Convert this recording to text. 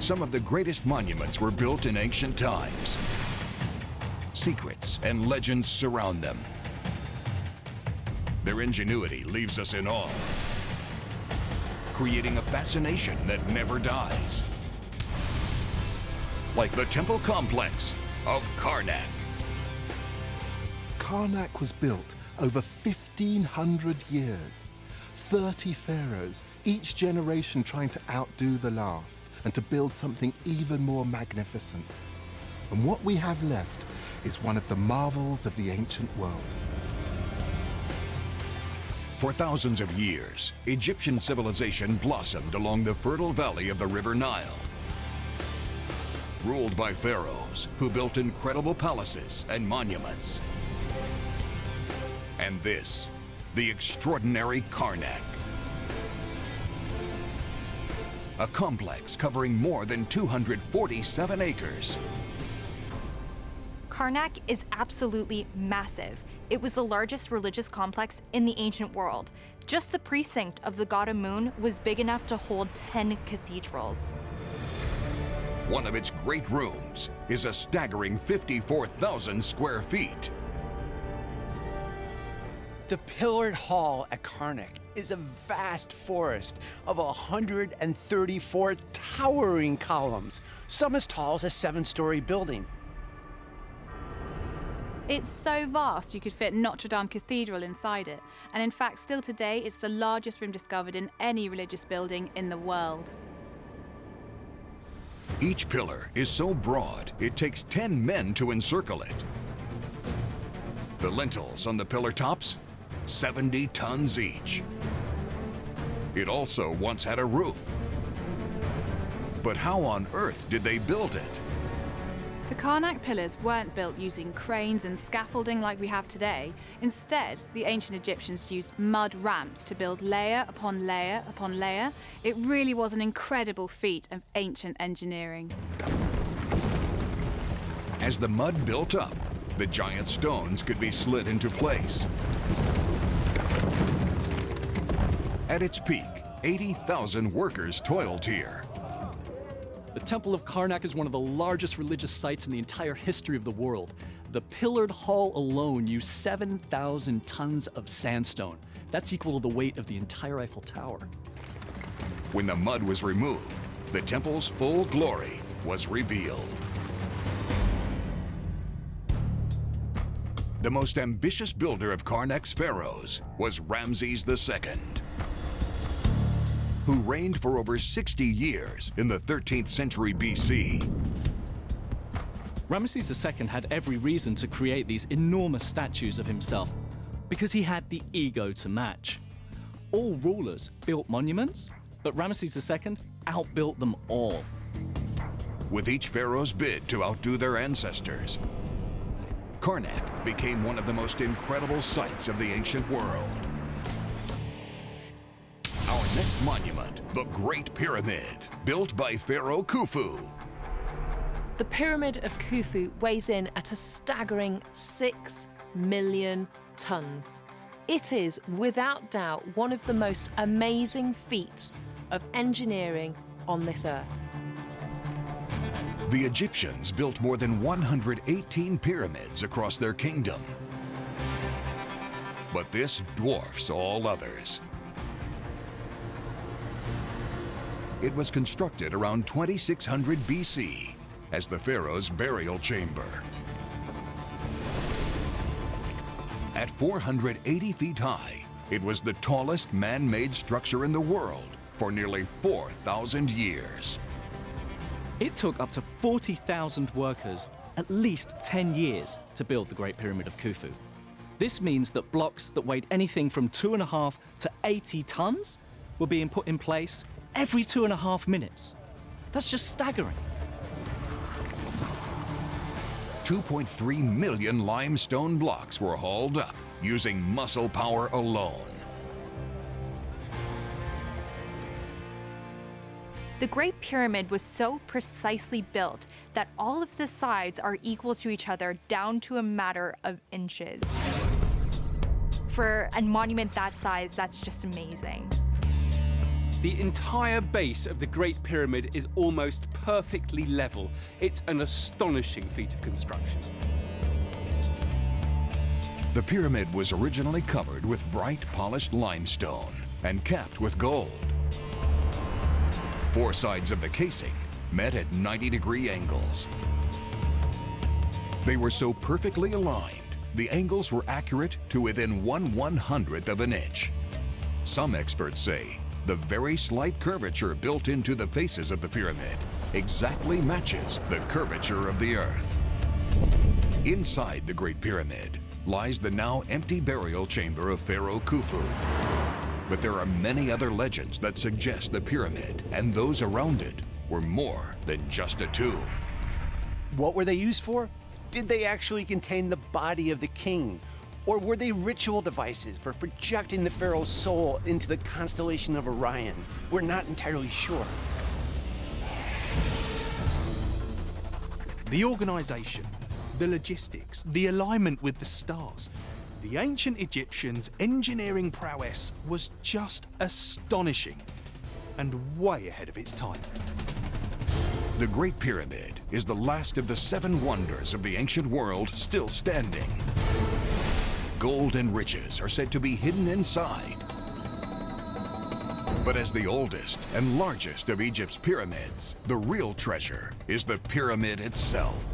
some of the greatest monuments were built in ancient times. Secrets and legends surround them. Their ingenuity leaves us in awe, creating a fascination that never dies. Like the temple complex of Karnak. Karnak was built over 1,500 years. 30 pharaohs, each generation trying to outdo the last and to build something even more magnificent. And what we have left is one of the marvels of the ancient world. For thousands of years, Egyptian civilization blossomed along the fertile valley of the River Nile. Ruled by pharaohs who built incredible palaces and monuments. And this, the extraordinary Karnak. A complex covering more than 247 acres. Karnak is absolutely massive. It was the largest religious complex in the ancient world. Just the precinct of the god Amun was big enough to hold 10 cathedrals. One of its great rooms is a staggering 54,000 square feet. The pillared hall at Karnak is a vast forest of 134 towering columns, some as tall as a 7-story building. It's so vast you could fit Notre Dame Cathedral inside it, and in fact still today it's the largest room discovered in any religious building in the world. Each pillar is so broad it takes 10 men to encircle it. The lintels on the pillar tops, 70 tons each. It also once had a roof. But how on earth did they build it? The Karnak pillars weren't built using cranes and scaffolding like we have today. Instead, the ancient Egyptians used mud ramps to build layer upon layer upon layer. It really was an incredible feat of ancient engineering. As the mud built up, the giant stones could be slid into place. At its peak, 80,000 workers toiled here. The Temple of Karnak is one of the largest religious sites in the entire history of the world. The pillared hall alone used 7,000 tons of sandstone. That's equal to the weight of the entire Eiffel Tower. When the mud was removed, the temple's full glory was revealed. The most ambitious builder of Karnak's pharaohs was Ramses II, who reigned for over 60 years in the 13th century BC. Ramesses II had every reason to create these enormous statues of himself because he had the ego to match. All rulers built monuments, but Ramesses II outbuilt them all. With each pharaoh's bid to outdo their ancestors, Karnak became one of the most incredible sights of the ancient world. Our next monument, the Great Pyramid, built by Pharaoh Khufu. The Pyramid of Khufu weighs in at a staggering 6 million tons. It is, without doubt, one of the most amazing feats of engineering on this earth. The Egyptians built more than 118 pyramids across their kingdom. But this dwarfs all others. It was constructed around 2600 BC as the pharaoh's burial chamber. At 480 feet high, it was the tallest man-made structure in the world for nearly 4,000 years. It took up to 40,000 workers at least 10 years to build the Great Pyramid of Khufu. This means that blocks that weighed anything from 2.5 to 80 tons were being put in place every 2.5 minutes. That's just staggering. 2.3 million limestone blocks were hauled up using muscle power alone. The Great Pyramid was so precisely built that all of the sides are equal to each other down to a matter of inches. For a monument that size, that's just amazing. The entire base of the Great Pyramid is almost perfectly level. It's an astonishing feat of construction. The pyramid was originally covered with bright polished limestone and capped with gold. 4 sides of the casing met at 90-degree angles. They were so perfectly aligned, the angles were accurate to within 1/100th of an inch. Some experts say the very slight curvature built into the faces of the pyramid exactly matches the curvature of the Earth. Inside the Great Pyramid lies the now empty burial chamber of Pharaoh Khufu. But there are many other legends that suggest the pyramid and those around it were more than just a tomb. What were they used for? Did they actually contain the body of the king? Or were they ritual devices for projecting the pharaoh's soul into the constellation of Orion? We're not entirely sure. The organization, the logistics, the alignment with the stars. The ancient Egyptians' engineering prowess was just astonishing and way ahead of its time. The Great Pyramid is the last of the 7 wonders of the ancient world still standing. Gold and riches are said to be hidden inside. But as the oldest and largest of Egypt's pyramids, the real treasure is the pyramid itself.